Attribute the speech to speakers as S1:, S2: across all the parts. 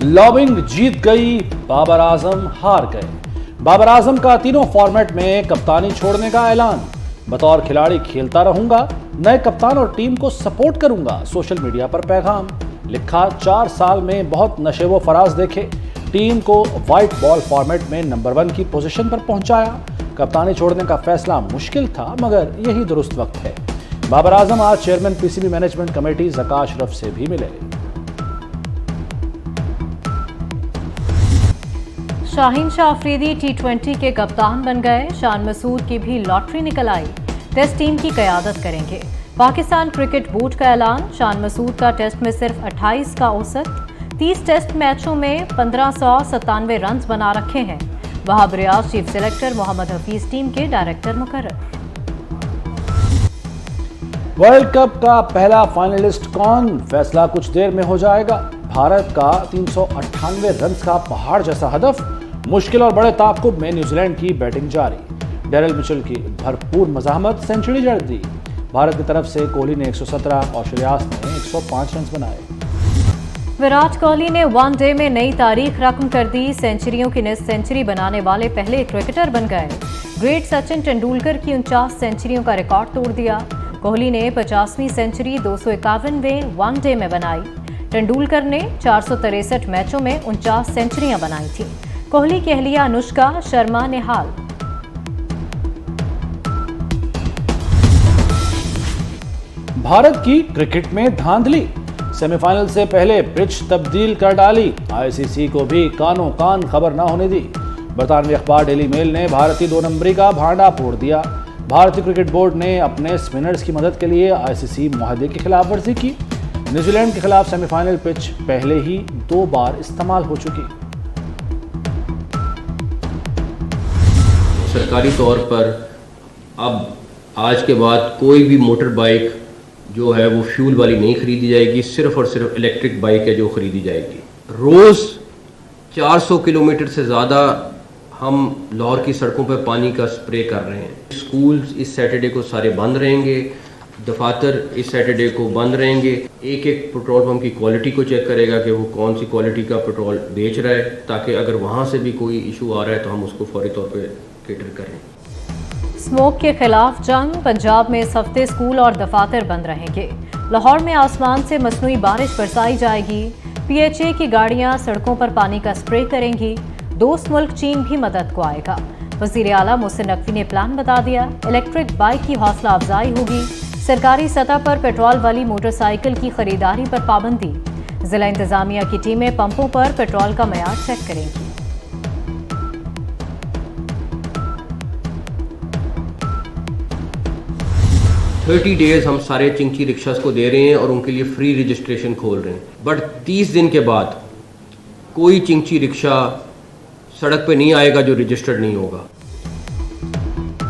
S1: Lobbying जीत गई, बाबर आजम हार गए। बाबर आजम का तीनों फॉर्मेट में कप्तानी छोड़ने का ऐलान। बतौर खिलाड़ी खेलता रहूंगा, नए कप्तान और टीम को सपोर्ट करूंगा। सोशल मीडिया पर पैगाम लिखा, 4 साल में बहुत नशेवो फराज देखे, टीम को व्हाइट बॉल फॉर्मेट में नंबर 1 की पोजीशन पर पहुंचाया। कप्तानी छोड़ने का फैसला मुश्किल था, मगर यही दुरुस्त वक्त है। बाबर आजम आज chairman PCB management committee Zaka Ashraf से भी मिले।
S2: शाहीन शाह अफरीदी T20 के कप्तान बन गए। शान मसूद की भी लॉटरी निकल आई, टेस्ट टीम की क़यादत करेंगे। पाकिस्तान क्रिकेट बोर्ड का ऐलान, शान मसूद का टेस्ट में सिर्फ 28 का औसत, 30 टेस्ट मैचों में 1597 रन बना रखे हैं। Wahab Riaz chief selector, Mohammad Hafeez team के डायरेक्टर मुकर्रर।
S1: वर्ल्ड कप का पहला फाइनलिस्ट कौन, फैसला कुछ देर में हो जाएगा। भारत का 398 रन का पहाड़ जैसा हदफ, मुश्किल और बड़े ताक़ुब में न्यूजीलैंड की बैटिंग जारी। डेरिल मिचेल की भरपूर मज़ाहमत, सेंचुरी जड़ दी। भारत की तरफ से कोहली ने 117 और श्रेयस ने 105 रन बनाए।
S2: विराट कोहली ने वनडे में नई तारीख रकम कर दी, सेंचुरियों की नेस्ट सेंचुरी बनाने वाले पहले क्रिकेटर बन गए। ग्रेट सचिन तेंदुलकर की 49 सेंचुरियों का रिकॉर्ड तोड़ दिया। कोहली ने 50वीं सेंचुरी 251वें वनडे में बनाई। तेंदुलकर ने 463 मैचों में 49 सेंचुरियां बनाई थी। कोहली की अहलिया अनुष्का शर्मा नेहाल।
S1: भारत की क्रिकेट में धांधली, सेमीफाइनल से पहले पिच तब्दील कर डाली। आईसीसी को भी कानों कान खबर न होने दी। बरतानवी अखबार डेली मेल ने भारतीय 2 नंबरी का भांडा फोड़ दिया। भारतीय क्रिकेट बोर्ड ने अपने स्पिनर्स की मदद के लिए आईसीसी मुआहदे की खिलाफवर्जी की। न्यूजीलैंड के खिलाफ सेमीफाइनल पिच पहले ही 2 बार इस्तेमाल हो चुकी।
S3: सरकारी तौर पर अब आज के बाद कोई भी मोटर बाइक जो है वो फ्यूल वाली नहीं खरीदी जाएगी, सिर्फ और सिर्फ इलेक्ट्रिक बाइक है जो खरीदी जाएगी। रोज़ 400 किलोमीटर से ज़्यादा हम लाहौर की सड़कों पर पानी का स्प्रे कर रहे हैं। स्कूल इस सैटरडे को सारे बंद रहेंगे, दफातर इस सैटरडे को बंद रहेंगे। एक एक पेट्रोल पंप की क्वालिटी को चेक करेगा कि वो कौन सी क्वालिटी का पेट्रोल बेच रहा है, ताकि अगर वहाँ से भी कोई इशू आ रहा है तो हम उसको फौरी तौर पे केटर करें।
S2: स्मोक के खिलाफ जंग, पंजाब में इस हफ्ते स्कूल और दफातर बंद रहेंगे। लाहौर में आसमान से मसनूई बारिश बरसाई जाएगी। PHA की गाड़ियां सड़कों पर पानी का स्प्रे करेंगी। दोस्त मुल्क चीन भी मदद को आएगा। वज़ीर आला मोहसिन नकवी ने प्लान बता दिया। इलेक्ट्रिक बाइक की हौसला अफजाई होगी। सरकारी सतह पर पेट्रोल वाली मोटरसाइकिल की खरीदारी पर पाबंदी। जिला इंतजामिया की टीमें पंपों पर पेट्रोल का मयार चेक करेंगी।
S3: थर्टी डेज हम सारे चिंची रिक्शास को दे रहे हैं और उनके लिए फ्री रजिस्ट्रेशन खोल रहे हैं। बट 30 दिन के बाद कोई चिंची रिक्शा सड़क पे नहीं आएगा जो रजिस्टर्ड नहीं होगा।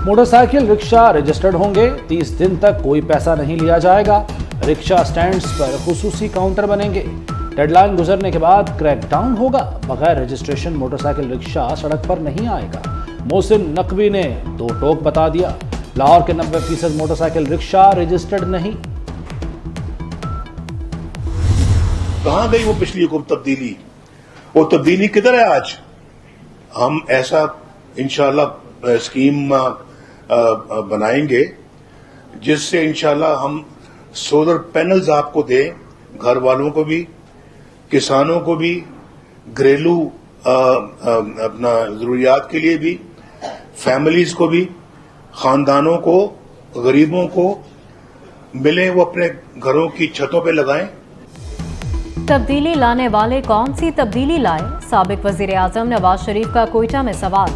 S1: मोटरसाइकिल रिक्शा रजिस्टर्ड होंगे। 30 दिन तक कोई पैसा नहीं लिया जाएगा। रिक्शा स्टैंड्स पर खुसूसी काउंटर बनेंगे। डेडलाइन गुजरने के बाद क्रैकडाउन होगा। बगैर रजिस्ट्रेशन मोटरसाइकिल रिक्शा सड़क पर नहीं आएगा। मोहसिन नकवी ने 2 टोक बता दिया। लाहौर के 90% मोटरसाइकिल रिक्शा रजिस्टर्ड नहीं।
S4: कहां गई वो पिछली हुकूमत तब्दीली? वो तब्दीली किधर है आज? हम ऐसा इंशाल्लाह स्कीम बनाएंगे जिससे इंशाल्लाह हम सोलर पैनल्स आपको दें, घर वालों को भी, किसानों को भी, घरेलू अपना जरूरियात के लिए भी, फैमिलीज को भी, खानदानों को, गरीबों को मिले, वो अपने घरों की छतों पे लगाएं।
S2: तब्दीली लाने वाले कौन सी तब्दीली लाए? साबिक वजीर आजम नवाज शरीफ का कोयटा में सवाल।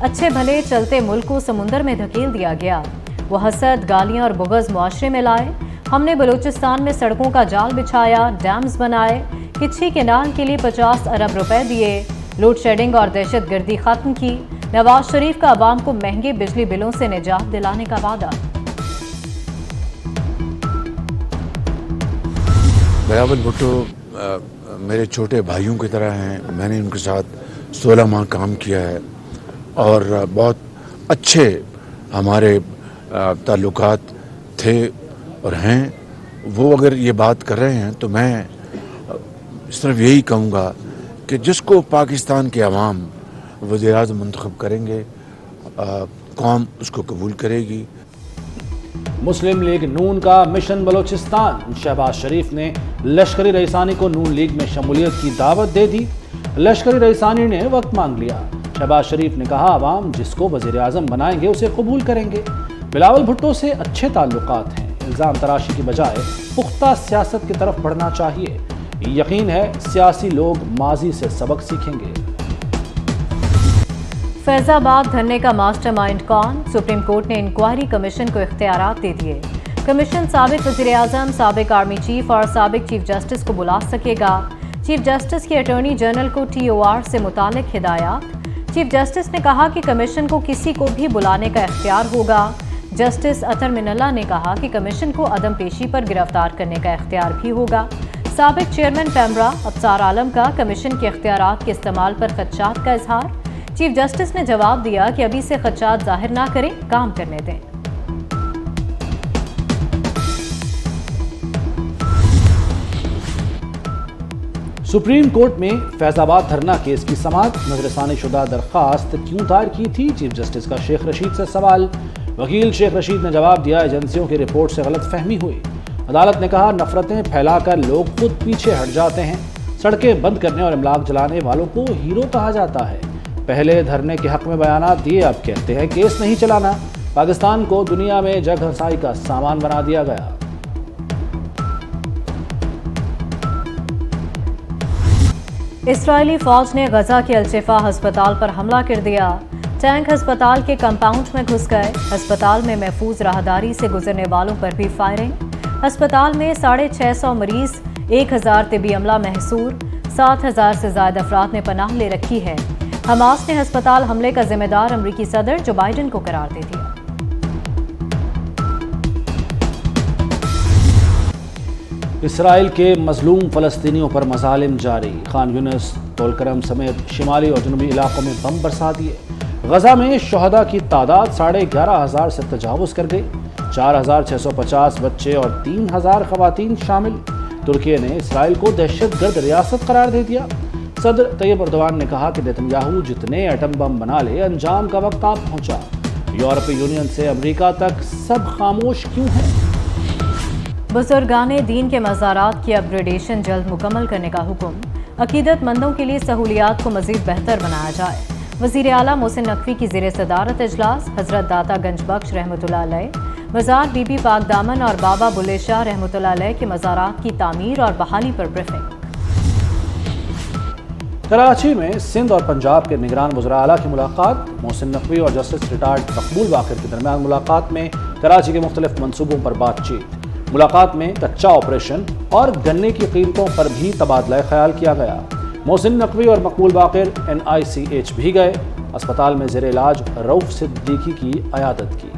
S2: अच्छे भले चलते मुल्क को समुंदर में धकेल दिया गया। वो हसद, गालियां और बुग़्ज़ मुआशरे में लाए। हमने बलूचिस्तान में सड़कों का जाल बिछाया, डैम्स बनाए, किच्छी केनाल के लिए 50 अरब रुपए दिए, लोड शेडिंग और दहशत गर्दी खत्म की। नवाज शरीफ का अवाम को महंगे बिजली बिलों से निजात दिलाने का वादा।
S5: बिलावल भुट्टो मेरे छोटे भाइयों की तरह हैं। मैंने उनके साथ 16 माह काम किया है और बहुत अच्छे हमारे ताल्लुकात थे और हैं। वो अगर ये बात कर रहे हैं तो मैं सिर्फ यही कहूँगा कि जिसको पाकिस्तान के अवाम वज़ीर-ए-आज़म मुंतखब करेंगे कौम उसको कबूल करेगी।
S1: मुस्लिम लीग नून का मिशन बलोचिस्तान, शहबाज शरीफ ने लश्करी रईसानी को नून लीग में शमूलियत की दावत दे दी। लश्करी रईसानी ने वक्त मांग लिया। शहबाज शरीफ ने कहा अवाम जिसको वज़ीर आज़म बनाएंगे उसे कबूल करेंगे। बिलावल भुट्टो से अच्छे ताल्लुकात हैं, इल्ज़ाम तराशी की बजाय पुख्ता सियासत की तरफ बढ़ना चाहिए। यकीन है सियासी लोग माजी से सबक सीखेंगे।
S2: फैजाबाद धरने का मास्टरमाइंड कौन? सुप्रीम कोर्ट ने इंक्वायरी कमीशन को इख्तियारात दे दिए। कमीशन साबिक वज़ीर आज़म, साबिक आर्मी चीफ और साबिक चीफ जस्टिस को बुला सकेगा। चीफ जस्टिस की अटॉर्नी जनरल को TOR से मुतालिक हिदायत। चीफ जस्टिस ने कहा कि कमीशन को किसी को भी बुलाने का इख्तियार होगा। जस्टिस अतर मिनल्ला ने कहा कि कमीशन को अदम पेशी पर गिरफ्तार करने का इख्तियार भी होगा। साबिक चेयरमैन पैमरा अफसार आलम का कमीशन के इख्तियारात के इस्तेमाल पर खदशात का इजहार। चीफ जस्टिस ने जवाब दिया कि अभी से खदशात जाहिर ना करें, काम करने दें।
S1: सुप्रीम कोर्ट में फैजाबाद धरना केस की समाअत, नजरसानी शुदा दरखास्त क्यों दायर की थी? चीफ जस्टिस का शेख रशीद से सवाल। वकील शेख रशीद ने जवाब दिया एजेंसियों की रिपोर्ट से गलतफहमी हुई। अदालत ने कहा नफरतें फैलाकर लोग खुद पीछे हट जाते हैं। सड़कें बंद करने और इमलाक जलाने वालों को हीरो कहा जाता है। पहले धरने के हक में बयानात दिए, अब कहते हैं केस नहीं चलाना। पाकिस्तान को दुनिया में जग हंसाई का सामान बना दिया गया।
S2: इस्राएली फौज ने गजा के अल-शिफा अस्पताल पर हमला कर दिया। टैंक अस्पताल के कंपाउंड में घुस गए। अस्पताल में महफूज राहदारी से गुजरने वालों पर भी फायरिंग। अस्पताल में 650 मरीज, 1000 तिबी अमला महसूर, 7000 से ज्यादा अफराद ने पनाह ले रखी है। हमास ने अस्पताल हमले का जिम्मेदार अमरीकी सदर जो बाइडन को करार दे दिया।
S1: इसराइल के मजलूम फलस्तीनियों पर मजालिम जारी। खान यूनिस, तोलकरम समेत शिमाली और जनूबी इलाकों में बम बरसा दिए। गजा में शहदा की तादाद 11,500 से तजावुज कर गई। 4,650 बच्चे और 3,000 खवातीन शामिल। तुर्की ने इसराइल को दहशतगर्द रियासत करार दे दिया। सदर तैयब अर्दवान ने कहा कि नेतन्याहू जितने एटम बम बना ले, अंजाम का वक्त आ पहुंचा। यूरोपीय यूनियन से अमेरिका तक सब खामोश क्यों हैं?
S2: बुजुर्गाने दीन के मज़ारात की अपग्रेडेशन जल्द मुकम्मल करने का हुक्म। अकीदतमंदों के लिए सहूलियात को मज़ीद बेहतर बनाया जाए। वज़ीर आला मोहसिन नकवी की ज़ेर सदारत इजलास। हज़रत दाता गंज बख्श रहमतुल्लाह अलैह, मज़ार बीबी पाक दामन और बाबा बुल्ले शाह रहमतुल्लाह अलैह के मज़ारात की तामीर और बहाली पर ब्रीफिंग।
S1: कराची में सिंध और पंजाब के निगरान वज़ीर आला की मुलाकात। मोहसिन नकवी और जस्टिस रिटायर्ड मकबूल बाक़िर के दरमियान मुलाकात में कराची के मुख्तलिफ मनसूबों पर बातचीत। मुलाकात में कच्चा ऑपरेशन और गन्ने की कीमतों पर भी तबादला ख्याल किया गया। मोहसिन नकवी और मकबूल बाक़िर NICH भी गए। अस्पताल में ज़ेर इलाज रऊफ़ सिद्दीकी की अयादत की।